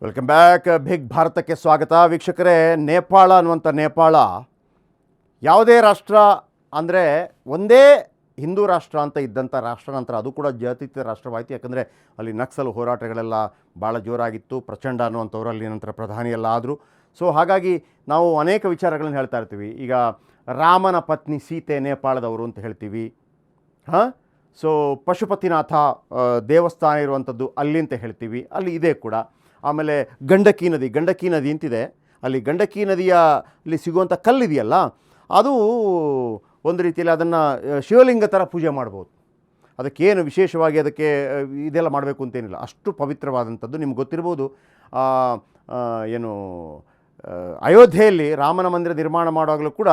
Welcome back. Big ಭಾರತಕ್ಕೆ ಸ್ವಾಗತ. ವೀಕ್ಷಕರೇ, ನೇಪಾಳ ಅನ್ನುವಂಥ ನೇಪಾಳ ಯಾವುದೇ ರಾಷ್ಟ್ರ ಅಂದರೆ ಒಂದೇ ಹಿಂದೂ ರಾಷ್ಟ್ರ ಅಂತ ಇದ್ದಂಥ ರಾಷ್ಟ್ರ ನಂತರ ಅದು ಕೂಡ ಜಾತ್ಯತೀತ ರಾಷ್ಟ್ರವಾಯಿತು. ಯಾಕಂದರೆ ಅಲ್ಲಿ ನಕ್ಸಲ್ ಹೋರಾಟಗಳೆಲ್ಲ ಭಾಳ ಜೋರಾಗಿತ್ತು. ಪ್ರಚಂಡ ಅನ್ನುವಂಥವ್ರು ಅಲ್ಲಿ ನಂತರ ಪ್ರಧಾನಿ ಎಲ್ಲ ಆದರು. ಸೊ ಹಾಗಾಗಿ ನಾವು ಅನೇಕ ವಿಚಾರಗಳನ್ನು ಹೇಳ್ತಾ ಇರ್ತೀವಿ. ಈಗ ರಾಮನ ಪತ್ನಿ ಸೀತೆ ನೇಪಾಳದವರು ಅಂತ ಹೇಳ್ತೀವಿ. ಸೊ ಪಶುಪತಿನಾಥ ದೇವಸ್ಥಾನ ಇರುವಂಥದ್ದು ಅಲ್ಲಿ ಅಂತ ಹೇಳ್ತೀವಿ, ಅಲ್ಲಿ ಇದೆ ಕೂಡ. ಆಮೇಲೆ ಗಂಡಕಿ ನದಿ ಅಂತಿದೆ, ಅಲ್ಲಿ ಗಂಡಕಿ ನದಿಯ ಅಲ್ಲಿ ಸಿಗುವಂಥ ಕಲ್ಲಿದೆಯಲ್ಲ, ಅದು ಒಂದು ರೀತಿಯಲ್ಲಿ ಅದನ್ನು ಶಿವಲಿಂಗ ಥರ ಪೂಜೆ ಮಾಡ್ಬೋದು. ಅದಕ್ಕೇನು ವಿಶೇಷವಾಗಿ ಅದಕ್ಕೆ ಇದೆಲ್ಲ ಮಾಡಬೇಕು ಅಂತೇನಿಲ್ಲ, ಅಷ್ಟು ಪವಿತ್ರವಾದಂಥದ್ದು. ನಿಮ್ಗೆ ಗೊತ್ತಿರ್ಬೋದು, ಏನು ಅಯೋಧ್ಯೆಯಲ್ಲಿ ರಾಮನ ಮಂದಿರ ನಿರ್ಮಾಣ ಮಾಡುವಾಗಲೂ ಕೂಡ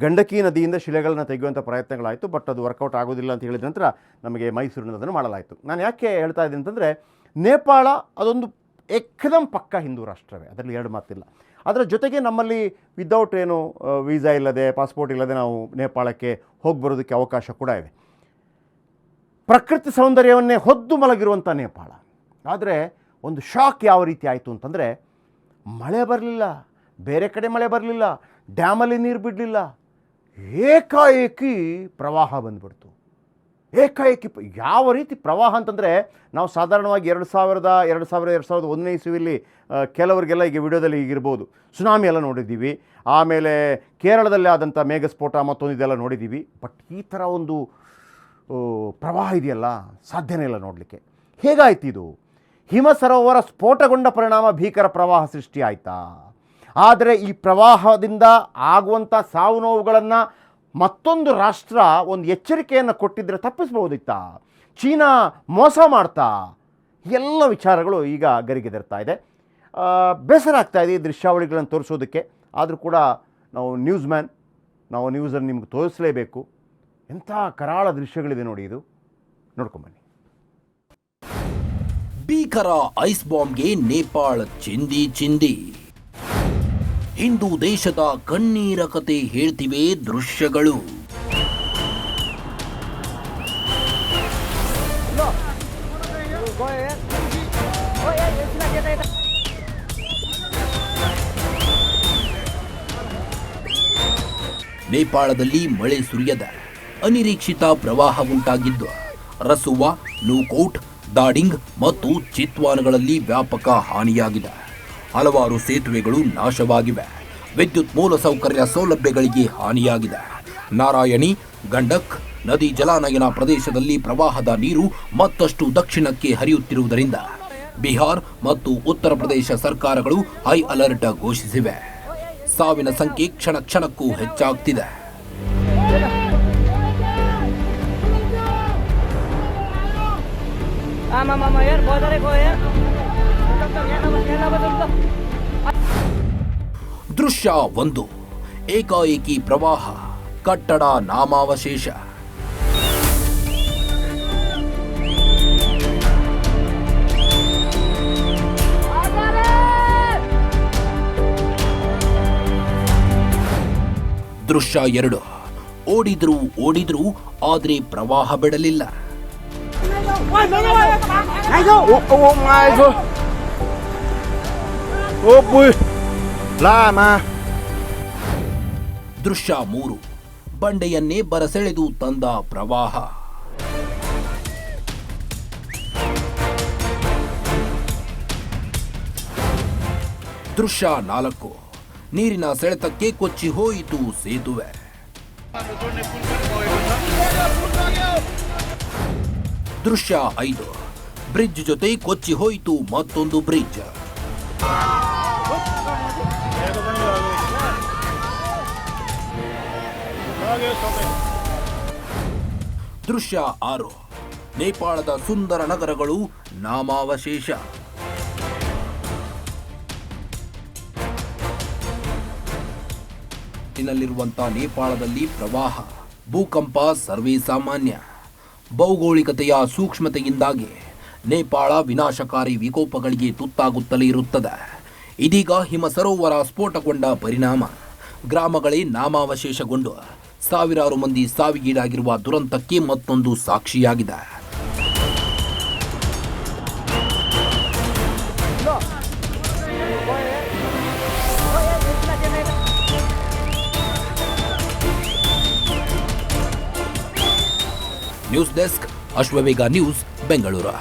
ಗಂಡಕಿ ನದಿಯಿಂದ ಶಿಲೆಗಳನ್ನ ತೆಗೆಯುವಂಥ ಪ್ರಯತ್ನಗಳಾಯಿತು. ಬಟ್ ಅದು ವರ್ಕೌಟ್ ಆಗೋದಿಲ್ಲ ಅಂತ ಹೇಳಿದ ನಂತರ ನಮಗೆ ಮೈಸೂರಿನಲ್ಲಿ ಅದನ್ನು ಮಾಡಲಾಯಿತು. ನಾನು ಯಾಕೆ ಹೇಳ್ತಾ ಇದ್ದೀನಿ ಅಂತಂದರೆ, ನೇಪಾಳ ಅದೊಂದು ಏಕದಮ್ ಪಕ್ಕ ಹಿಂದೂ ರಾಷ್ಟ್ರವೇ, ಅದರಲ್ಲಿ ಎರಡು ಮಾತಿಲ್ಲ. ಅದರ ಜೊತೆಗೆ ನಮ್ಮಲ್ಲಿ ವಿದೌಟ್ ಏನು ವೀಸಾ ಇಲ್ಲದೆ, ಪಾಸ್ಪೋರ್ಟ್ ಇಲ್ಲದೆ ನಾವು ನೇಪಾಳಕ್ಕೆ ಹೋಗಿ ಬರೋದಕ್ಕೆ ಅವಕಾಶ ಕೂಡ ಇದೆ. ಪ್ರಕೃತಿ ಸೌಂದರ್ಯವನ್ನೇ ಹೊದ್ದು ಮಲಗಿರುವಂಥ ನೇಪಾಳ. ಆದರೆ ಒಂದು ಶಾಕ್ ಯಾವ ರೀತಿ ಆಯಿತು ಅಂತಂದರೆ, ಮಳೆ ಬರಲಿಲ್ಲ, ಬೇರೆ ಕಡೆ ಮಳೆ ಬರಲಿಲ್ಲ, ಡ್ಯಾಮಲ್ಲಿ ನೀರು ಬಿಡಲಿಲ್ಲ, ಏಕಾಏಕಿ ಪ್ರವಾಹ ಬಂದುಬಿಡ್ತು. ಏಕಾಏಕಿ ಯಾವ ರೀತಿ ಪ್ರವಾಹ ಅಂತಂದರೆ, ನಾವು ಸಾಧಾರಣವಾಗಿ 2001ನೇ ಇಸ್ವಿಯಲ್ಲಿ ಕೆಲವರಿಗೆಲ್ಲ ಈಗ ವಿಡಿಯೋದಲ್ಲಿ ಈಗಿರ್ಬೋದು ಸುನಾಮಿ ಎಲ್ಲ ನೋಡಿದ್ದೀವಿ. ಆಮೇಲೆ ಕೇರಳದಲ್ಲಿ ಆದಂಥ ಮೇಘಸ್ಫೋಟ ಮತ್ತೊಂದು ಇದೆಲ್ಲ ನೋಡಿದ್ದೀವಿ. ಬಟ್ ಈ ಥರ ಒಂದು ಪ್ರವಾಹ ಇದೆಯಲ್ಲ, ಸಾಧ್ಯನೇ ಇಲ್ಲ ನೋಡಲಿಕ್ಕೆ. ಹೇಗಾಯ್ತು ಇದು? ಹಿಮ ಸರೋವರ ಸ್ಫೋಟಗೊಂಡ ಪರಿಣಾಮ ಭೀಕರ ಪ್ರವಾಹ ಸೃಷ್ಟಿ ಆಯಿತಾ? ಆದರೆ ಈ ಪ್ರವಾಹದಿಂದ ಆಗುವಂಥ ಸಾವು ನೋವುಗಳನ್ನು ಮತ್ತೊಂದು ರಾಷ್ಟ್ರ ಒಂದು ಎಚ್ಚರಿಕೆಯನ್ನು ಕೊಟ್ಟಿದ್ದರೆ ತಪ್ಪಿಸ್ಬೋದಿತ್ತಾ? ಚೀನಾ ಮೋಸ ಮಾಡ್ತಾ? ಎಲ್ಲ ವಿಚಾರಗಳು ಈಗ ಗರಿಗೆದರ್ತಾ ಇದೆ. ಬೇಸರ ಆಗ್ತಾಯಿದೆ ಈ ದೃಶ್ಯಾವಳಿಗಳನ್ನು ತೋರಿಸೋದಕ್ಕೆ. ಆದರೂ ಕೂಡ ನಾವು ನಾವು ನ್ಯೂಸನ್ನು ನಿಮ್ಗೆ ತೋರಿಸಲೇಬೇಕು. ಎಂಥ ಕರಾಳ ದೃಶ್ಯಗಳಿದೆ ನೋಡಿ, ಇದು ನೋಡ್ಕೊಂಬನ್ನಿ. ಭೀಕರ ಐಸ್ ಬಾಂಬ್ಗೆ ನೇಪಾಳ ಚಿಂದಿ. ಹಿಂದೂ ದೇಶದ ಕಣ್ಣೀರ ಕತೆ ಹೇಳ್ತಿವೆ ದೃಶ್ಯಗಳು. ನೇಪಾಳದಲ್ಲಿ ಮಳೆ ಸುರಿಯದ ಅನಿರೀಕ್ಷಿತ ಪ್ರವಾಹ ಉಂಟಾಗಿದ್ದು ರಸುವಾ, ನೂಕೋಟ್, ದಾಡಿಂಗ್ ಮತ್ತು ಚಿತ್ವಾನ್ಗಳಲ್ಲಿ ವ್ಯಾಪಕ ಹಾನಿಯಾಗಿದೆ. ಹಲವಾರು ಸೇತುವೆಗಳು ನಾಶವಾಗಿವೆ. ವಿದ್ಯುತ್ ಮೂಲಸೌಕರ್ಯ ಸೌಲಭ್ಯಗಳಿಗೆ ಹಾನಿಯಾಗಿದೆ. ನಾರಾಯಣಿ, ಗಂಡಕ್ ನದಿ ಜಲಾನಯನ ಪ್ರದೇಶದಲ್ಲಿ ಪ್ರವಾಹದ ನೀರು ಮತ್ತಷ್ಟು ದಕ್ಷಿಣಕ್ಕೆ ಹರಿಯುತ್ತಿರುವುದರಿಂದ ಬಿಹಾರ್ ಮತ್ತು ಉತ್ತರ ಪ್ರದೇಶ ಸರ್ಕಾರಗಳು ಹೈ ಅಲರ್ಟ್ ಘೋಷಿಸಿವೆ. ಸಾವಿನ ಸಂಖ್ಯೆ ಕ್ಷಣಕ್ಕೂ ಹೆಚ್ಚಾಗ್ತಿದೆ. ದೃಶ್ಯ 1. ಏಕಾಏಕಿ ಪ್ರವಾಹ, ಕಟ್ಟಡ ನಾಮಾವಶೇಷ. ದೃಶ್ಯ 2. ಓಡಿದ್ರು ಆದ್ರೆ ಪ್ರವಾಹ ಬಿಡಲಿಲ್ಲ. ದೃಶ್ಯ 3. ಬಂಡೆಯನ್ನೇ ಬರಸೆಳೆದು ತಂದ ಪ್ರವಾಹ. ದೃಶ್ಯ 4. ನೀರಿನ ಸೆಳೆತಕ್ಕೆ ಕೊಚ್ಚಿ ಹೋಯಿತು ಸೇತುವೆ. ದೃಶ್ಯ 5. ಬ್ರಿಡ್ಜ್ ಜೊತೆ ಕೊಚ್ಚಿ ಹೋಯಿತು ಮತ್ತೊಂದು ಬ್ರಿಡ್ಜ್. ದೃಶ್ಯ 6. ನೇಪಾಳದ ಸುಂದರ ನಗರಗಳು ನಾಮಾವಶೇಷ. ನಲ್ಲಿರುವಂತಹ ನೇಪಾಳದಲ್ಲಿ ಪ್ರವಾಹ, ಭೂಕಂಪ ಸರ್ವೇ ಸಾಮಾನ್ಯ. ಭೌಗೋಳಿಕತೆಯ ಸೂಕ್ಷ್ಮತೆಯಿಂದಾಗಿ ನೇಪಾಳ ವಿನಾಶಕಾರಿ ವಿಕೋಪಗಳಿಗೆ ತುತ್ತಾಗುತ್ತಲೇ ಇರುತ್ತದೆ. ಇದೀಗ ಹಿಮ ಸರೋವರ ಸ್ಫೋಟಗೊಂಡ ಪರಿಣಾಮ ಗ್ರಾಮಗಳೇ ನಾಮಾವಶೇಷಗೊಂಡು ಸಾವಿರಾರು ಮಂದಿ ಸಾವಿಗೀಡಾಗಿರುವ ದುರಂತಕ್ಕೆ ಮತ್ತೊಂದು ಸಾಕ್ಷಿಯಾಗಿದೆ. News desk, Ashwavega news, Bengaluru.